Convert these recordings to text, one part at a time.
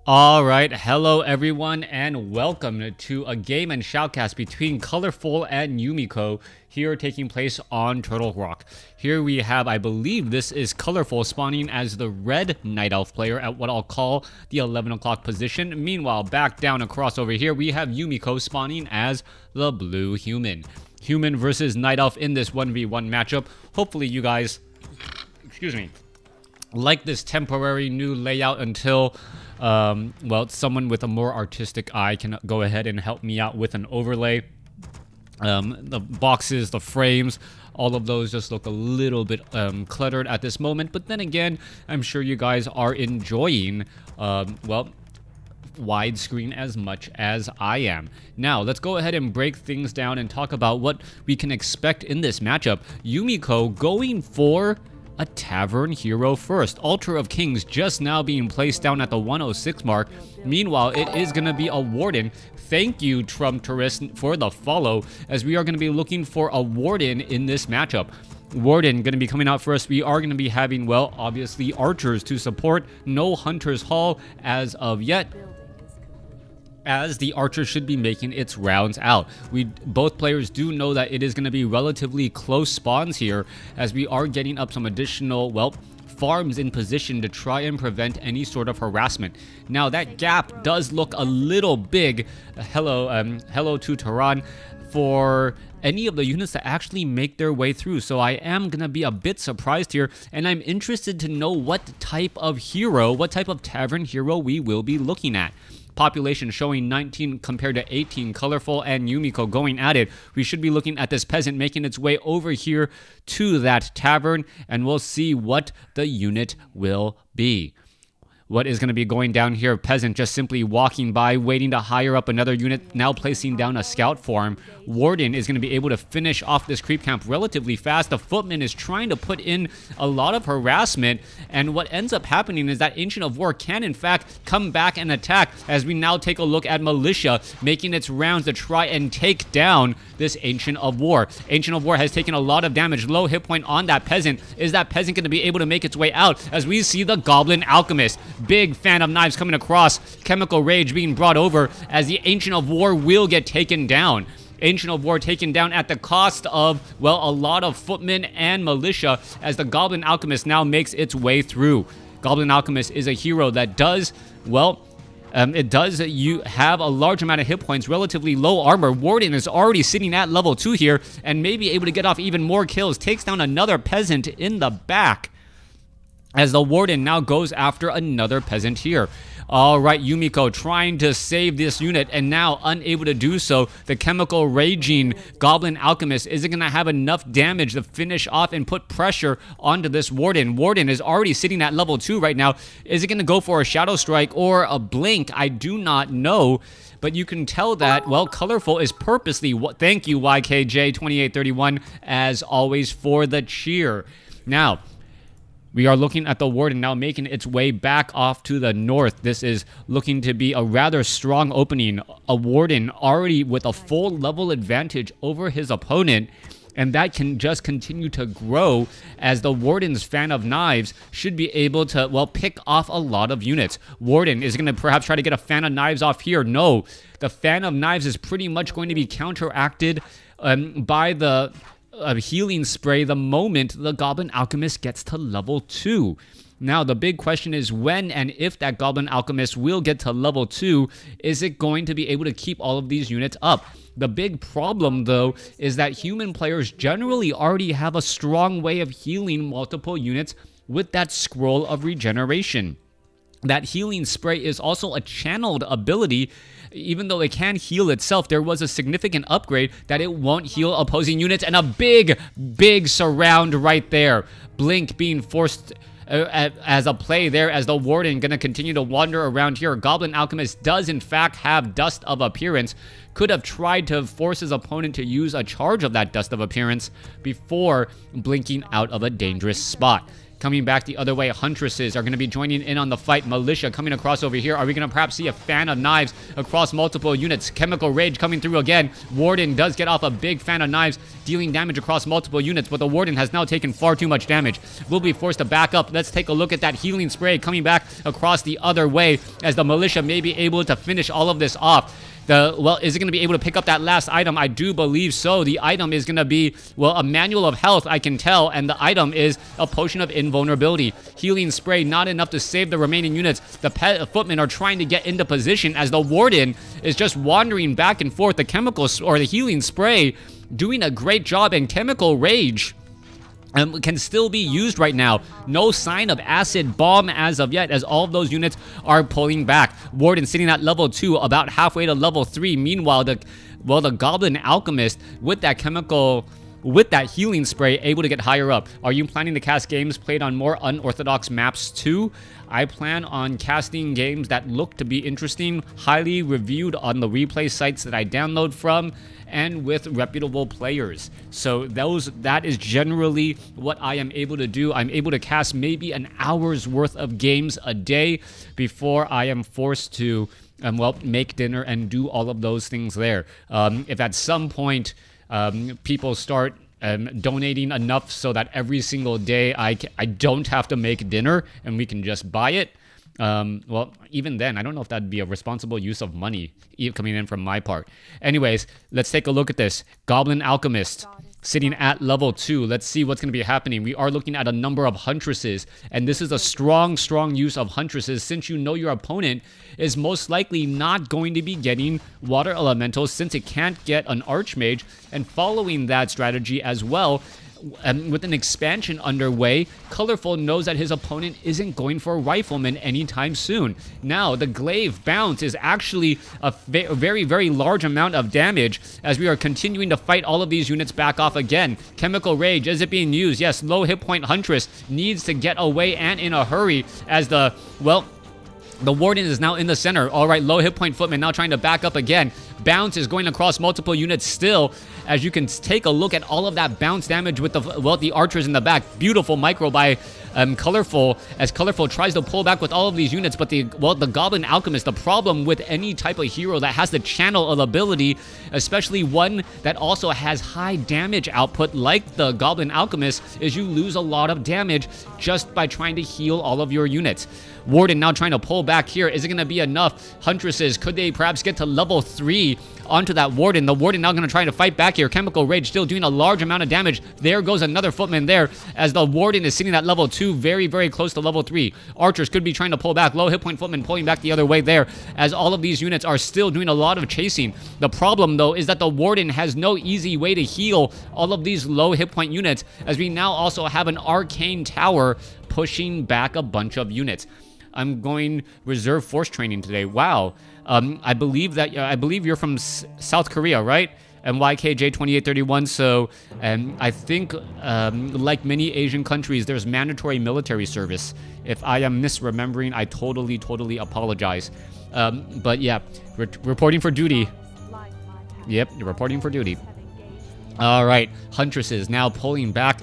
Alright, hello everyone and welcome to a game and shoutcast between Colorful and Yumiko here taking place on Turtle Rock. Here we have, I believe this is Colorful spawning as the red Night Elf player at what I'll call the 11 o'clock position. Meanwhile, back down across over here we have Yumiko spawning as the blue human. Human versus Night Elf in this 1v1 matchup. Hopefully you guys, like this temporary new layout until well, someone with a more artistic eye can go ahead and help me out with an overlay. The boxes, the frames, all of those just look a little bit cluttered at this moment. But then again, I'm sure you guys are enjoying, well, widescreen as much as I am. Now, let's go ahead and break things down and talk about what we can expect in this matchup. Yumiko going for a Tavern Hero first. Altar of Kings just now being placed down at the 106 mark. Meanwhile, it is going to be a Warden. Thank you, Trump Tourist, for the follow, as we are going to be looking for a Warden in this matchup. Warden going to be coming out first. We are going to be having, well, obviously archers to support. No Hunter's Hall as of yet, as the archer should be making its rounds out. Both players do know that it is going to be relatively close spawns here, as we are getting up some additional, well, farms in position to try and prevent any sort of harassment. Now, that gap does look a little big. Hello to Tehran, for any of the units to actually make their way through. So I am going to be a bit surprised here, and I'm interested to know what type of hero, what type of Tavern Hero we will be looking at. Population showing 19 compared to 18. Colorful and Yumiko going at it. We should be looking at this peasant making its way over here to that tavern, and we'll see what the unit will be. What is going to be going down here? Peasant just simply walking by, waiting to hire up another unit, now placing down a scout farm. Warden is going to be able to finish off this creep camp relatively fast. The footman is trying to put in a lot of harassment, and what ends up happening is that Ancient of War can in fact come back and attack, as we now take a look at Militia making its rounds to try and take down this Ancient of War. Ancient of War has taken a lot of damage. Low hit point on that peasant. Is that peasant going to be able to make its way out, as we see the Goblin Alchemist? Big fan of knives coming across. Chemical Rage being brought over, as the Ancient of War will get taken down. Ancient of War taken down at the cost of, well, a lot of footmen and militia, as the Goblin Alchemist now makes its way through. Goblin Alchemist is a hero that does, well, you have a large amount of hit points, relatively low armor. Warden is already sitting at level 2 here, and may be able to get off even more kills. Takes down another peasant in the back, as the Warden now goes after another peasant here. Alright, Yumiko trying to save this unit, and now unable to do so. The chemical raging Goblin Alchemist isn't going to have enough damage to finish off and put pressure onto this Warden. Warden is already sitting at level 2 right now. Is it going to go for a Shadow Strike or a Blink? I do not know. But you can tell that, well, Colorful is purposely, thank you YKJ2831, as always, for the cheer. Now, we are looking at the Warden now making its way back off to the north. This is looking to be a rather strong opening. A Warden already with a full level advantage over his opponent, and that can just continue to grow, as the Warden's Fan of Knives should be able to, well, pick off a lot of units. Warden is going to perhaps try to get a Fan of Knives off here. No, the Fan of Knives is pretty much going to be counteracted by the healing spray the moment the Goblin Alchemist gets to level 2. Now, the big question is when and if that Goblin Alchemist will get to level 2, is it going to be able to keep all of these units up? The big problem, though, is that human players generally already have a strong way of healing multiple units with that Scroll of Regeneration. That healing spray is also a channeled ability. Even though it can heal itself, there was a significant upgrade that it won't heal opposing units, and a big surround right there. Blink being forced as a play there, as the Warden gonna continue to wander around here. Goblin Alchemist does in fact have Dust of Appearance. Could have tried to force his opponent to use a charge of that Dust of Appearance before blinking out of a dangerous spot. coming back the other way. Huntresses are going to be joining in on the fight. Militia coming across over here. Are we going to perhaps see a fan of knives across multiple units? Chemical Rage coming through again. Warden does get off a big fan of knives, dealing damage across multiple units, but the Warden has now taken far too much damage. Will be forced to back up. Let's take a look at that healing spray coming back across the other way as the Militia may be able to finish all of this off. Well, is it going to be able to pick up that last item? I do believe so. The item is going to be, well, a manual of health, I can tell, and the item is a potion of invulnerability. Healing spray, not enough to save the remaining units. The footmen are trying to get into position as the Warden is just wandering back and forth. The chemicals or the healing spray doing a great job, and Chemical Rage can still be used right now. No sign of acid bomb as of yet, as all of those units are pulling back. Warden sitting at level 2, about halfway to level 3. Meanwhile, the Goblin Alchemist with that healing spray able to get higher up. Are you planning to cast games played on more unorthodox maps too? I plan on casting games that look to be interesting, highly reviewed on the replay sites that I download from, and with reputable players. So that is generally what I am able to do. I'm able to cast maybe an hour's worth of games a day before I am forced to well, make dinner and do all of those things there. If at some point people start donating enough so that every single day I don't have to make dinner and we can just buy it, well, even then, I don't know if that'd be a responsible use of money coming in from my part. Anyways, let's take a look at this. Goblin Alchemist sitting at level 2. Let's see what's going to be happening. We are looking at a number of Huntresses, and this is a strong use of Huntresses, since you know your opponent is most likely not going to be getting Water Elementals since it can't get an Archmage, and following that strategy as well, with an expansion underway, Colorful knows that his opponent isn't going for a Rifleman anytime soon. Now, the Glaive Bounce is actually a very, very large amount of damage as we are continuing to fight all of these units back off again. Chemical Rage, is it being used? Yes, low hit point Huntress needs to get away and in a hurry as the Warden is now in the center. All right, low hit point Footman now trying to back up again. Bounce is going across multiple units still, as you can take a look at all of that bounce damage with the archers in the back. Beautiful micro by Colorful, as Colorful tries to pull back with all of these units, but the Goblin Alchemist, the problem with any type of hero that has the channel of ability, especially one that also has high damage output like the Goblin Alchemist, is you lose a lot of damage just by trying to heal all of your units. Warden now trying to pull back here. Is it going to be enough? Huntresses, could they perhaps get to level 3 onto that Warden? The Warden now going to try to fight back here. Chemical Rage still doing a large amount of damage. There goes another Footman there, as the Warden is sitting at level 2, very, very close to level 3. Archers could be trying to pull back. Low hit point Footman pulling back the other way there, as all of these units are still doing a lot of chasing. The problem, though, is that the Warden has no easy way to heal all of these low hit point units, as we now also have an Arcane Tower pushing back a bunch of units. I'm going reserve force training today. Wow. I believe you're from South Korea, right? And YKJ2831. So I think, like many Asian countries, there's mandatory military service. If I am misremembering, I totally apologize. But yeah, reporting for duty. Yep, you're reporting for duty. All right, Huntresses now pulling back.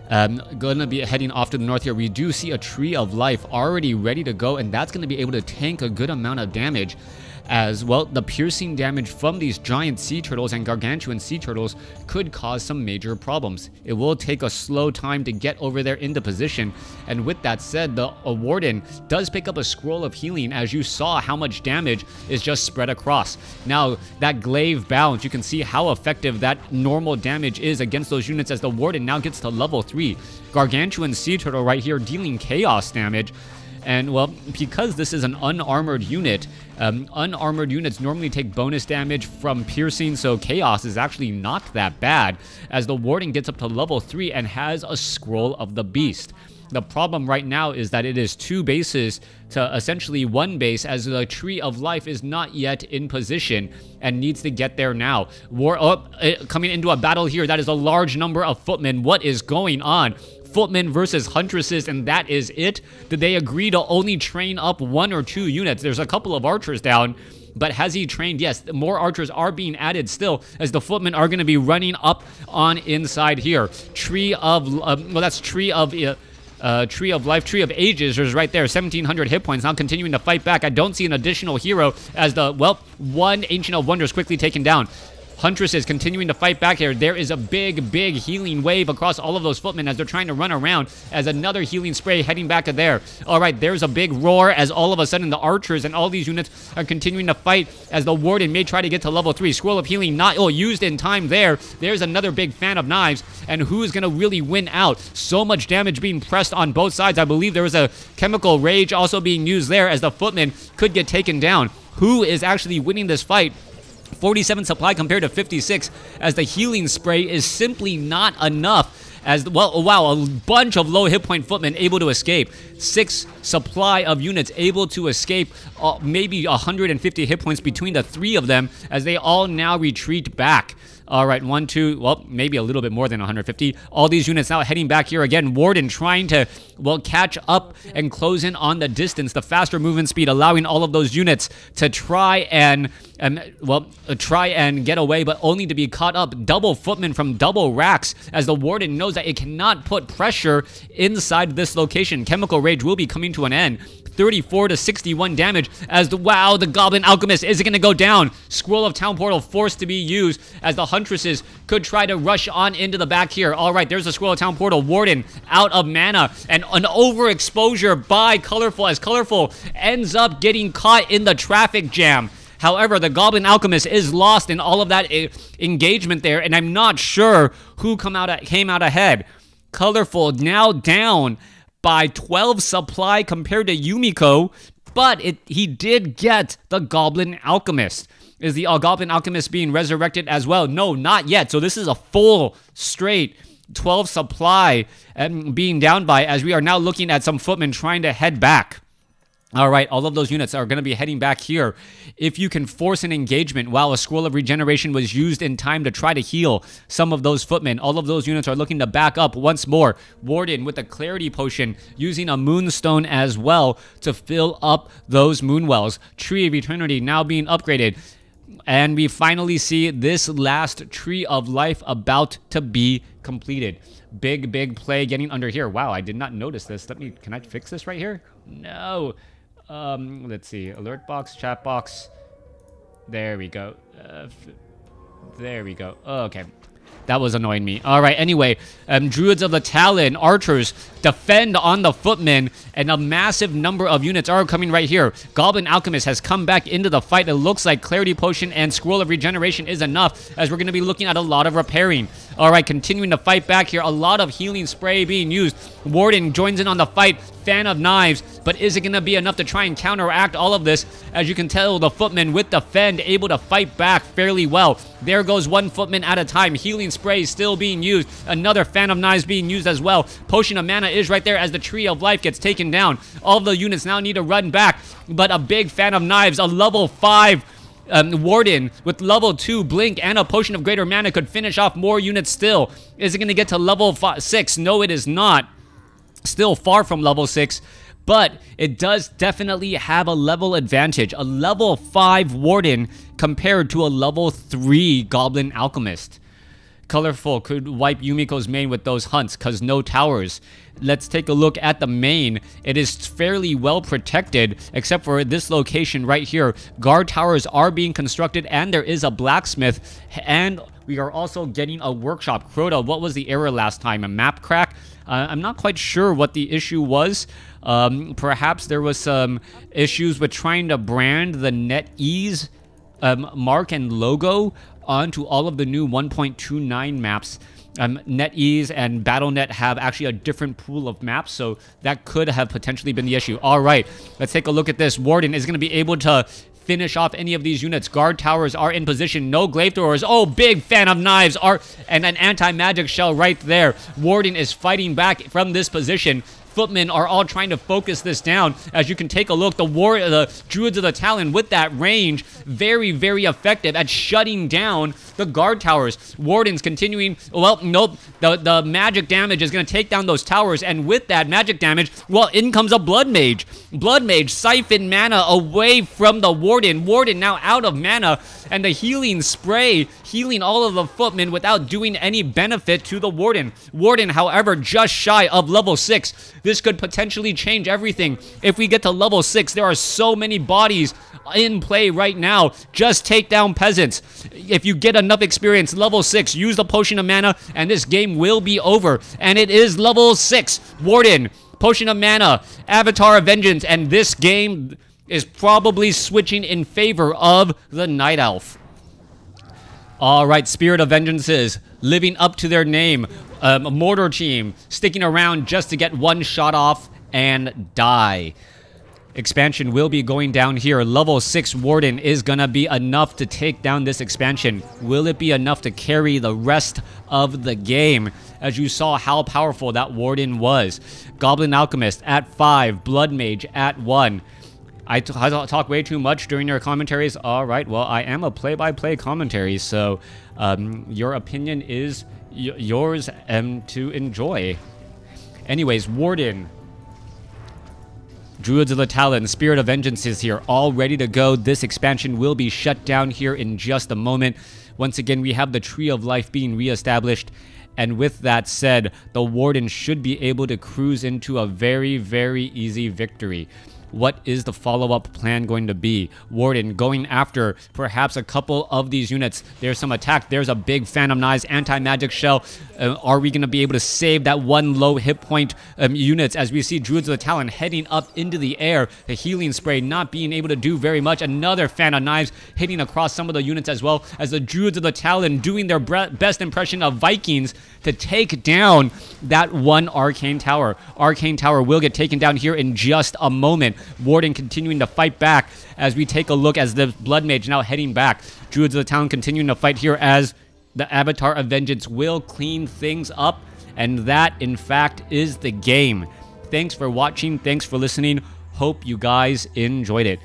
Gonna be heading off to the north here. We do see a Tree of Life already ready to go, and that's gonna be able to tank a good amount of damage. As well, the piercing damage from these giant sea turtles and gargantuan sea turtles could cause some major problems. It will take a slow time to get over there into position, and with that said, the Warden does pick up a scroll of healing, as you saw how much damage is just spread across. Now, that Glaive Bounce, you can see how effective that normal damage is against those units, as the Warden now gets to level 3. Gargantuan sea turtle right here dealing chaos damage. And, well, because this is an unarmored unit, unarmored units normally take bonus damage from piercing, so chaos is actually not that bad, as the Warden gets up to level 3 and has a Scroll of the Beast. The problem right now is that it is 2 bases to essentially 1 base, as the Tree of Life is not yet in position and needs to get there now. Coming into a battle here, that is a large number of Footmen. What is going on? Footmen versus Huntresses, and that is it? Did they agree to only train up 1 or 2 units? There's a couple of archers down, but has he trained? Yes, more archers are being added still, as the Footmen are going to be running up on inside here. Tree of, Tree of Life, Tree of Ages is right there, 1,700 hit points, now continuing to fight back. I don't see an additional hero as the, well, one Ancient of Wonders quickly taken down. Huntress is continuing to fight back here. There is a big healing wave across all of those footmen as they're trying to run around as another healing spray heading back to there. All right, there's a big roar as all of a sudden the archers and all these units are continuing to fight as the warden may try to get to level 3. Scroll of Healing not used in time there. There's another big fan of knives, and who's going to really win out? So much damage being pressed on both sides. I believe there was a chemical rage also being used there as the footmen could get taken down. Who is actually winning this fight? 47 supply compared to 56 as the healing spray is simply not enough as, well, wow, a bunch of low hit point footmen able to escape. 6 supply of units able to escape, maybe 150 hit points between the 3 of them as they all now retreat back. All right, 1, 2, well, maybe a little bit more than 150. All these units now heading back here again. Warden trying to, well, catch up and close in on the distance. The faster movement speed allowing all of those units to try and get away, but only to be caught up. Double footmen from double racks as the Warden knows that it cannot put pressure inside this location. Chemical Rage will be coming to an end. 34 to 61 damage as the Goblin Alchemist is going to go down. Scroll of Town Portal forced to be used as the Huntresses could try to rush on into the back here. All right, there's the Scroll of Town Portal. Warden out of mana and an overexposure by Colorful as Colorful ends up getting caught in the traffic jam. However, the Goblin Alchemist is lost in all of that engagement there, and I'm not sure who came out ahead. Colorful now down by 12 supply compared to Yumiko, but he did get the Goblin Alchemist. Is the Goblin Alchemist being resurrected as well? No, not yet. So this is a full straight 12 supply being down by as we are now looking at some footmen trying to head back. All right, all of those units are going to be heading back here. If you can force an engagement while a Scroll of Regeneration was used in time to try to heal some of those footmen, all of those units are looking to back up once more. Warden with the Clarity Potion using a Moonstone as well to fill up those Moonwells. Tree of Eternity now being upgraded. And we finally see this last Tree of Life about to be completed. Big play getting under here. Wow, I did not notice this. Can I fix this right here? No. Let's see. Alert box, chat box. There we go. There we go. Okay. That was annoying me. All right, anyway, Druids of the Talon, archers, defend on the footmen, and a massive number of units are coming right here. Goblin Alchemist has come back into the fight. It looks like Clarity Potion and Scroll of Regeneration is enough, as we're going to be looking at a lot of repairing. All right, continuing to fight back here. A lot of healing spray being used. Warden joins in on the fight. Fan of Knives, but is it going to be enough to try and counteract all of this? As you can tell, the footmen with Defend able to fight back fairly well. There goes one footman at a time. Healing spray still being used. Another Fan of Knives being used as well. Potion of Mana is right there as the Tree of Life gets taken down. All of the units now need to run back, but a big Fan of Knives, a level 5 Warden with level 2 Blink and a Potion of Greater Mana could finish off more units still. Is it going to get to level 6? No, it is not. Still far from level 6, but it does definitely have a level advantage. A level 5 Warden compared to a level 3 Goblin Alchemist. Colorful could wipe Yumiko's main with those hunts because no towers. Let's take a look at the main. It is fairly well protected except for this location right here. Guard towers are being constructed and there is a blacksmith, and we are also getting a workshop. Crota, what was the error last time? A map crack? I'm not quite sure what the issue was. Perhaps there was some issues with trying to brand the NetEase mark and logo onto all of the new 1.29 maps. NetEase and BattleNet have actually a different pool of maps, so that could have potentially been the issue. All right, let's take a look at this. Warden is going to be able to finish off any of these units. Guard towers are in position. No glaive throwers. Oh, big Fan of Knives and an anti-magic shell right there. Warden is fighting back from this position. Footmen are all trying to focus this down. As you can take a look, the Druids of the Talon with that range, very effective at shutting down the guard towers. Warden's continuing, well, nope, the magic damage is going to take down those towers, and with that magic damage, well, in comes a Blood Mage. Blood Mage siphon mana away from the Warden. Warden now out of mana, and the healing spray healing all of the footmen without doing any benefit to the Warden. Warden, however, just shy of level 6. This could potentially change everything. If we get to level 6, there are so many bodies in play right now. Just take down peasants. If you get enough experience, level 6, use the potion of mana, and this game will be over. And it is level 6. Warden, potion of mana, Avatar of Vengeance, and this game is probably switching in favor of the Night Elf. Alright, Spirit of Vengeances, living up to their name. Mortar team, sticking around just to get one shot off and die. Expansion will be going down here. Level 6 Warden is gonna be enough to take down this expansion. Will it be enough to carry the rest of the game? As you saw how powerful that Warden was. Goblin Alchemist at 5, Blood Mage at 1. I talk way too much during your commentaries. Alright, well, I am a play-by-play commentary, so your opinion is yours to enjoy. Anyways, Warden, Druids of the Talon, Spirit of Vengeance is here, all ready to go. This expansion will be shut down here in just a moment. Once again, we have the Tree of Life being reestablished. And with that said, the Warden should be able to cruise into a very, very easy victory. What is the follow-up plan going to be? Warden going after perhaps a couple of these units. There's some attack. There's a big Phantom Knives, anti-magic shell. Are we going to be able to save that one low hit point units as we see Druids of the Talon heading up into the air? The healing spray not being able to do very much. Another Phantom Knives hitting across some of the units as well as the Druids of the Talon doing their best impression of Vikings to take down that one Arcane Tower. Arcane Tower will get taken down here in just a moment. Warden continuing to fight back as we take a look as the Blood Mage now heading back. Druids of the Town continuing to fight here as the Avatar of Vengeance will clean things up. And that, in fact, is the game. Thanks for watching. Thanks for listening. Hope you guys enjoyed it.